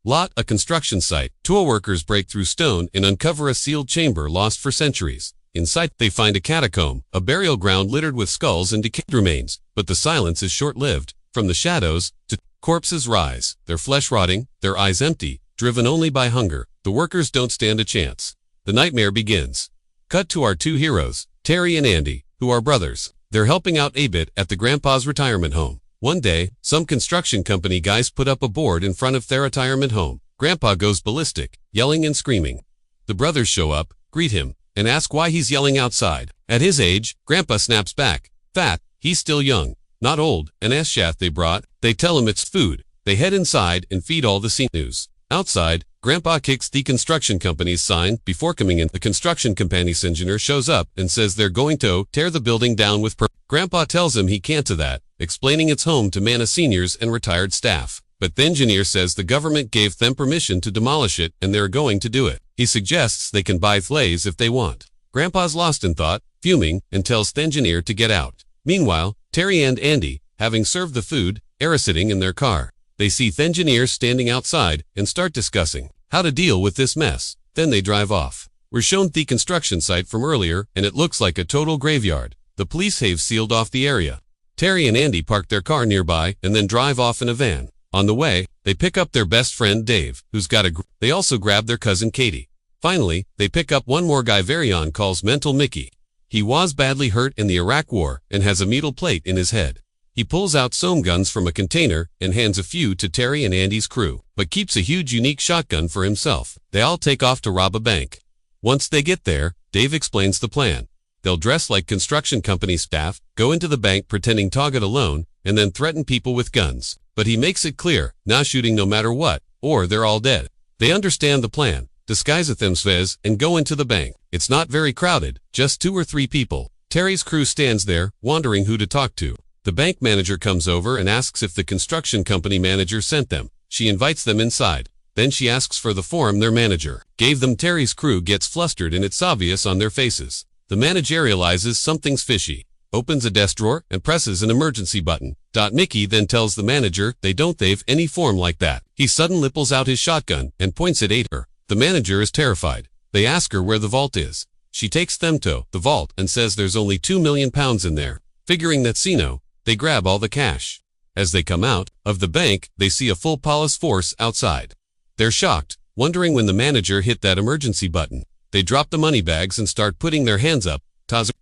Lot, a construction site. Two workers break through stone and uncover a sealed chamber lost for centuries. Inside, they find a catacomb, a burial ground littered with skulls and decayed remains. But the silence is short-lived. From the shadows, corpses rise, their flesh rotting, their eyes empty, driven only by hunger. The workers don't stand a chance. The nightmare begins. Cut to our two heroes, Terry and Andy, who are brothers. They're helping out a bit at the grandpa's retirement home. One day, some construction company guys put up a board in front of their retirement home. Grandpa goes ballistic, yelling and screaming. The brothers show up, greet him, and ask why he's yelling outside. At his age, Grandpa snaps back. Fat, he's still young, not old, an S-shaft they brought. They tell him it's food. They head inside and feed all the scene news. Outside, Grandpa kicks the construction company's sign. Before coming in, the construction company's engineer shows up and says they're going to tear the building down with Grandpa tells him he can't do that, explaining it's home to mana seniors and retired staff. But the engineer says the government gave them permission to demolish it and they're going to do it. He suggests they can buy flays if they want. Grandpa's lost in thought, fuming, and tells the engineer to get out. Meanwhile, Terry and Andy, having served the food, are sitting in their car. They see the engineer standing outside and start discussing how to deal with this mess. Then they drive off. We're shown the construction site from earlier and it looks like a total graveyard. The police have sealed off the area. Terry and Andy park their car nearby and then drive off in a van. On the way, they pick up their best friend Dave, who's got they also grab their cousin Katy. Finally, they pick up one more guy Varian calls Mental Mickey. He was badly hurt in the Iraq War and has a metal plate in his head. He pulls out some guns from a container and hands a few to Terry and Andy's crew, but keeps a huge unique shotgun for himself. They all take off to rob a bank. Once they get there, Dave explains the plan. They'll dress like construction company staff, go into the bank pretending to get a loan, and then threaten people with guns. But he makes it clear, not shooting no matter what, or they're all dead. They understand the plan, disguise themselves, and go into the bank. It's not very crowded, just 2 or 3 people. Terry's crew stands there, wondering who to talk to. The bank manager comes over and asks if the construction company manager sent them. She invites them inside. Then she asks for the form their manager gave them. Terry's crew gets flustered and it's obvious on their faces. The manager realizes something's fishy, opens a desk drawer and presses an emergency button. Mickey then tells the manager they don't have any form like that. He suddenly pulls out his shotgun and points it at her. The manager is terrified. They ask her where the vault is. She takes them to the vault and says there's only £2 million in there. Figuring that Sino, they grab all the cash. As they come out of the bank, they see a full police force outside. They're shocked, wondering when the manager hit that emergency button. They drop the money bags and start putting their hands up.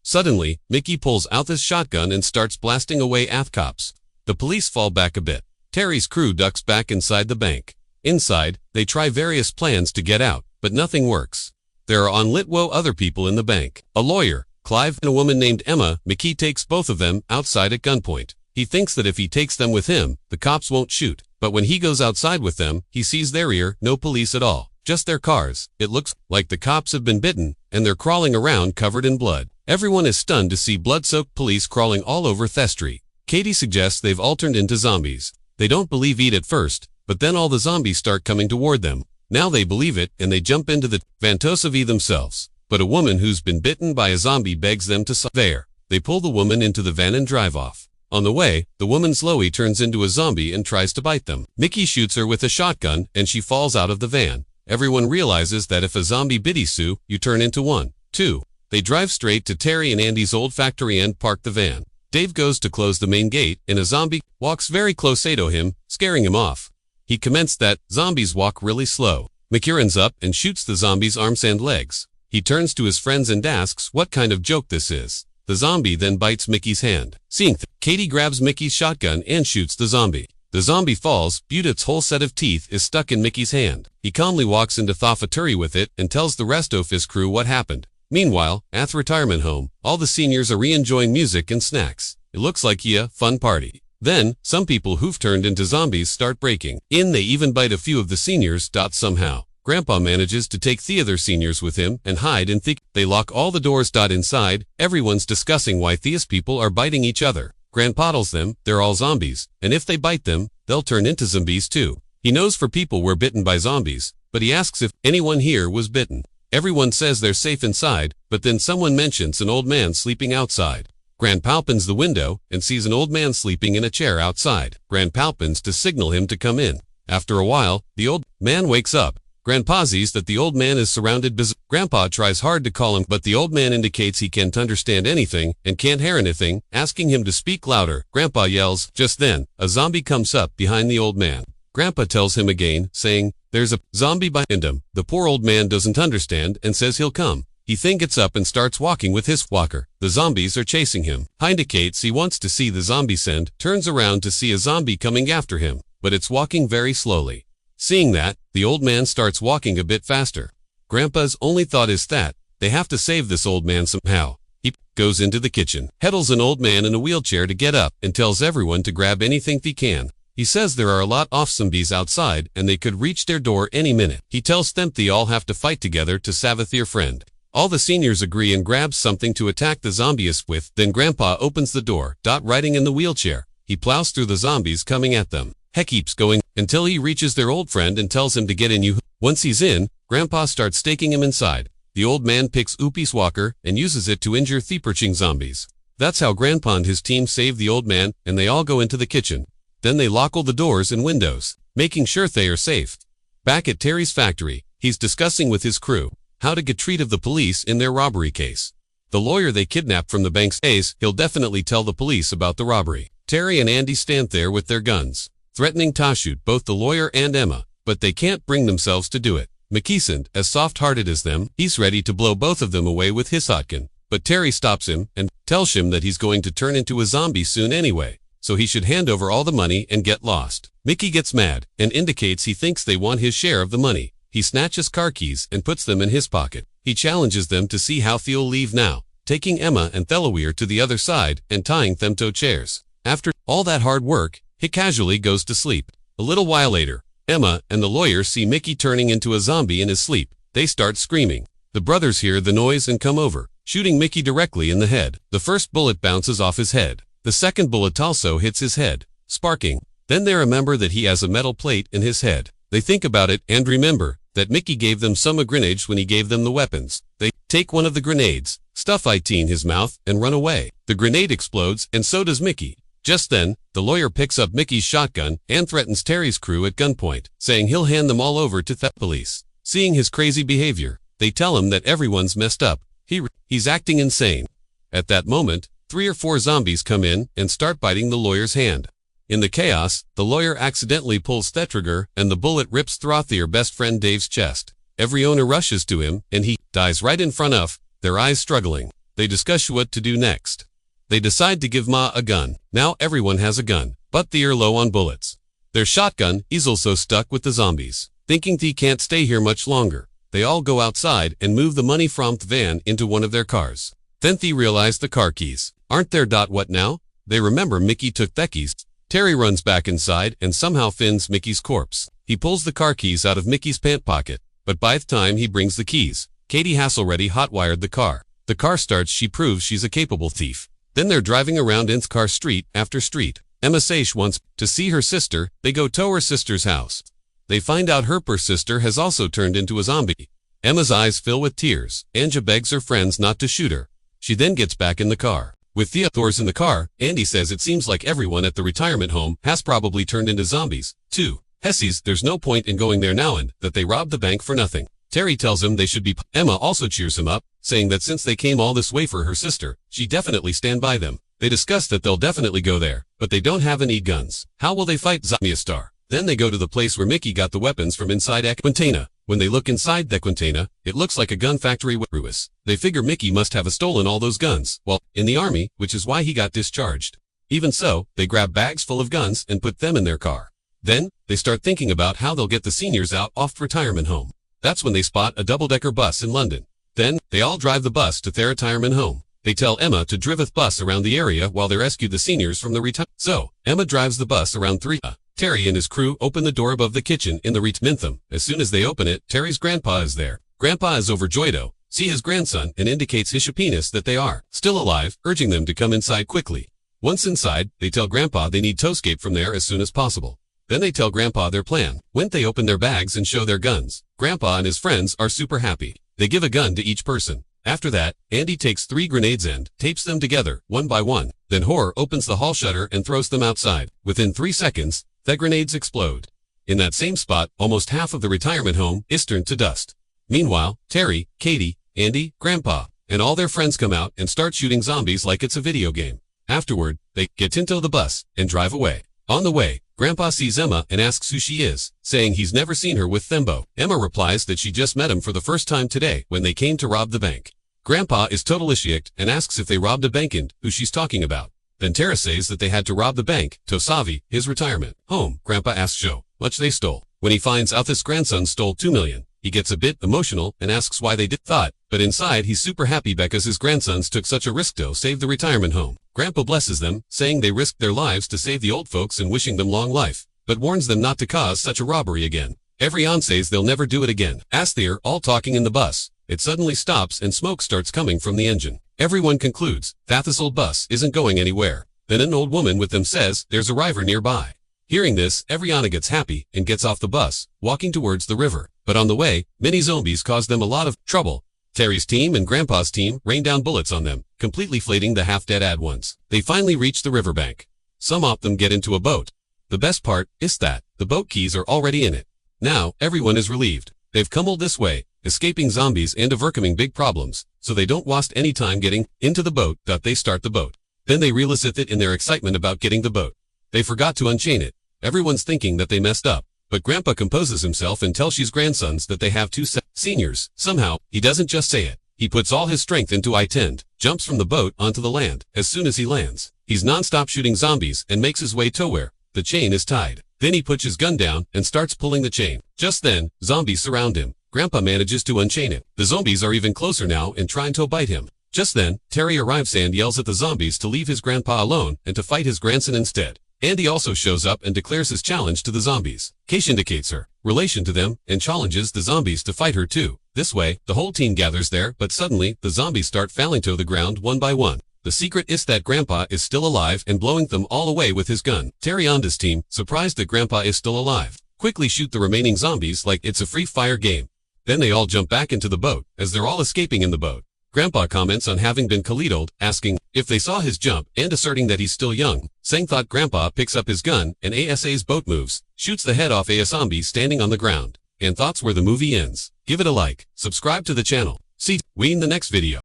Suddenly, Mickey pulls out his shotgun and starts blasting away at cops. The police fall back a bit. Terry's crew ducks back inside the bank. Inside, they try various plans to get out, but nothing works. There are other people in the bank. A lawyer, Clive, and a woman named Emma. Mickey takes both of them outside at gunpoint. He thinks that if he takes them with him, the cops won't shoot. But when he goes outside with them, he sees no police at all. Just their cars. It looks like the cops have been bitten, and they're crawling around covered in blood. Everyone is stunned to see blood-soaked police crawling all over the street. Katy suggests they've all turned into zombies. They don't believe it at first, but then all the zombies start coming toward them. Now they believe it, and they jump into the van to save themselves. But a woman who's been bitten by a zombie begs them to there. They pull the woman into the van and drive off. On the way, the woman slowly turns into a zombie and tries to bite them. Mickey shoots her with a shotgun, and she falls out of the van. Everyone realizes that if a zombie bites you, you turn into one. 2. They drive straight to Terry and Andy's old factory and park the van. Dave goes to close the main gate, and a zombie walks very close to him, scaring him off. He comments that zombies walk really slow. Mickey runs up and shoots the zombie's arms and legs. He turns to his friends and asks what kind of joke this is. The zombie then bites Mickey's hand. Seeing Katy grabs Mickey's shotgun and shoots the zombie. The zombie falls, but its whole set of teeth is stuck in Mickey's hand. He calmly walks into Thaffaturi with it and tells the rest of his crew what happened. Meanwhile, at the retirement home, all the seniors are enjoying music and snacks. It looks like a fun party. Then, some people who've turned into zombies start breaking in. They even bite a few of the seniors. Somehow, Grandpa manages to take the other seniors with him and hide in They lock all the doors. Inside, everyone's discussing why these people are biting each other. Grandpa tells them they're all zombies, and if they bite them, they'll turn into zombies too. He knows for people were bitten by zombies, but he asks if anyone here was bitten. Everyone says they're safe inside, but then someone mentions an old man sleeping outside. Grandpa opens the window and sees an old man sleeping in a chair outside. Grandpa opens to signal him to come in. After a while, the old man wakes up. Grandpa sees that the old man is surrounded by Grandpa tries hard to call him, but the old man indicates he can't understand anything and can't hear anything, asking him to speak louder. Grandpa yells. Just then, a zombie comes up behind the old man. Grandpa tells him again, saying, "There's a zombie behind him." The poor old man doesn't understand and says he'll come. He then gets up and starts walking with his walker. The zombies are chasing him. Indicates he wants to see the zombie send, turns around to see a zombie coming after him, but it's walking very slowly. Seeing that, the old man starts walking a bit faster. Grandpa's only thought is that they have to save this old man somehow. He goes into the kitchen, heddles an old man in a wheelchair to get up, and tells everyone to grab anything they can. He says there are a lot of zombies outside and they could reach their door any minute. He tells them they all have to fight together to save their friend. All the seniors agree and grabs something to attack the zombies with. Then Grandpa opens the door, riding in the wheelchair. He plows through the zombies coming at them. He keeps going until he reaches their old friend and tells him to get in. Once he's in, Grandpa starts staking him inside. The old man picks up his walker and uses it to injure the perching zombies. That's how Grandpa and his team save the old man, and they all go into the kitchen. Then they lock all the doors and windows, making sure they are safe. Back at Terry's factory, he's discussing with his crew how to get rid of the police in their robbery case. The lawyer they kidnapped from the bank says he'll definitely tell the police about the robbery. Terry and Andy stand there with their guns, threatening to shoot both the lawyer and Emma, but they can't bring themselves to do it. McKeeson, as soft-hearted as them, he's ready to blow both of them away with his shotgun, but Terry stops him and tells him that he's going to turn into a zombie soon anyway, so he should hand over all the money and get lost. Mickey gets mad and indicates he thinks they want his share of the money. He snatches car keys and puts them in his pocket. He challenges them to see how they'll leave now, taking Emma and Thelawir to the other side and tying them to chairs. After all that hard work, he casually goes to sleep. A little while later, Emma and the lawyer see Mickey turning into a zombie in his sleep. They start screaming. The brothers hear the noise and come over, shooting Mickey directly in the head. The first bullet bounces off his head. The second bullet also hits his head, sparking. Then they remember that he has a metal plate in his head. They think about it and remember that Mickey gave them some grenades when he gave them the weapons. They take one of the grenades, stuff it in his mouth, and run away. The grenade explodes, and so does Mickey. Just then, the lawyer picks up Mickey's shotgun and threatens Terry's crew at gunpoint, saying he'll hand them all over to the police. Seeing his crazy behavior, they tell him that everyone's messed up. He's acting insane. At that moment, 3 or 4 zombies come in and start biting the lawyer's hand. In the chaos, the lawyer accidentally pulls the trigger and the bullet rips through their best friend Dave's chest. Every owner rushes to him and he dies right in front of their eyes, struggling. They discuss what to do next. They decide to give Ma a gun. Now everyone has a gun, but they are low on bullets. Their shotgun is also stuck with the zombies. Thinking they can't stay here much longer, they all go outside and move the money from the van into one of their cars. Then they realize the car keys aren't there. What now? They remember Mickey took the keys. Terry runs back inside and somehow finds Mickey's corpse. He pulls the car keys out of Mickey's pant pocket, but by the time he brings the keys, Katy has already hotwired the car. The car starts. She proves she's a capable thief. Then they're driving around in car street after street. Emma says wants to see her sister. They go to her sister's house. They find out her sister has also turned into a zombie. Emma's eyes fill with tears. Anja begs her friends not to shoot her. She then gets back in the car. With the others in the car, Andy says it seems like everyone at the retirement home has probably turned into zombies, too. Hessie's there's no point in going there now and that they robbed the bank for nothing. Terry tells him they should be. Emma also cheers him up, saying that since they came all this way for her sister, she definitely stand by them. They discuss that they'll definitely go there, but they don't have any guns. How will they fight Zombie Star? Then they go to the place where Mickey got the weapons from inside a container. When they look inside the container, it looks like a gun factory with Ruiz. They figure Mickey must have stolen all those guns, in the army, which is why he got discharged. Even so, they grab bags full of guns and put them in their car. Then, they start thinking about how they'll get the seniors out off retirement home. That's when they spot a double-decker bus in London. Then, they all drive the bus to their retirement home. They tell Emma to drive the bus around the area while they rescue the seniors from the retirement. So, Emma drives the bus around 3. Terry and his crew open the door above the kitchen in the retirement. As soon as they open it, Terry's grandpa is there. Grandpa is overjoyed to see his grandson and indicates his happiness that they are still alive, urging them to come inside quickly. Once inside, they tell Grandpa they need to escape from there as soon as possible. Then they tell Grandpa their plan. When they open their bags and show their guns, Grandpa and his friends are super happy. They give a gun to each person. After that, Andy takes 3 grenades and tapes them together, one by one. Then Horror opens the hall shutter and throws them outside. Within 3 seconds, the grenades explode. In that same spot, almost half of the retirement home is turned to dust. Meanwhile, Terry, Katy, Andy, Grandpa, and all their friends come out and start shooting zombies like it's a video game. Afterward, they get into the bus and drive away. On the way, Grandpa sees Emma and asks who she is, saying he's never seen her with Thembo. Emma replies that she just met him for the first time today when they came to rob the bank. Grandpa is totally shocked and asks if they robbed a bank and who she's talking about. Then Tara says that they had to rob the bank, Tosavi, his retirement home. Grandpa asks Joe much they stole. When he finds out his grandson stole $2 million, he gets a bit emotional and asks why they did that, but inside he's super happy because his grandsons took such a risk to save the retirement home. Grandpa blesses them, saying they risked their lives to save the old folks and wishing them long life, but warns them not to cause such a robbery again. Everyone says they'll never do it again. As they're all talking in the bus, it suddenly stops and smoke starts coming from the engine. Everyone concludes that this old bus isn't going anywhere. Then an old woman with them says there's a river nearby. Hearing this, everyone gets happy and gets off the bus, walking towards the river. But on the way, many zombies cause them a lot of trouble. Terry's team and Grandpa's team rain down bullets on them, completely flaying the half-dead ad ones. They finally reach the riverbank. Some of them get into a boat. The best part is that the boat keys are already in it. Now, everyone is relieved. They've come all this way, escaping zombies and overcoming big problems, so they don't waste any time getting into the boat. They start the boat. Then they realize it in their excitement about getting the boat. They forgot to unchain it. Everyone's thinking that they messed up, but Grandpa composes himself and tells his grandsons that they have two seniors. Somehow, he doesn't just say it. He puts all his strength into I-10, jumps from the boat onto the land. As soon as he lands, he's non-stop shooting zombies and makes his way to where the chain is tied. Then he puts his gun down and starts pulling the chain. Just then, zombies surround him. Grandpa manages to unchain it. The zombies are even closer now and trying to bite him. Just then, Terry arrives and yells at the zombies to leave his grandpa alone and to fight his grandson instead. Andy also shows up and declares his challenge to the zombies. Katy indicates her relation to them and challenges the zombies to fight her too. This way, the whole team gathers there, but suddenly, the zombies start falling to the ground one by one. The secret is that Grandpa is still alive and blowing them all away with his gun. Terry and his team, surprised that Grandpa is still alive, quickly shoot the remaining zombies like it's a free-fire game. Then they all jump back into the boat, as they're all escaping in the boat. Grandpa comments on having been Khalid'd, asking if they saw his jump and asserting that he's still young. Saying thought Grandpa picks up his gun and ASA's boat moves, shoots the head off a zombie standing on the ground. And thoughts where the movie ends. Give it a like, subscribe to the channel. See we in the next video.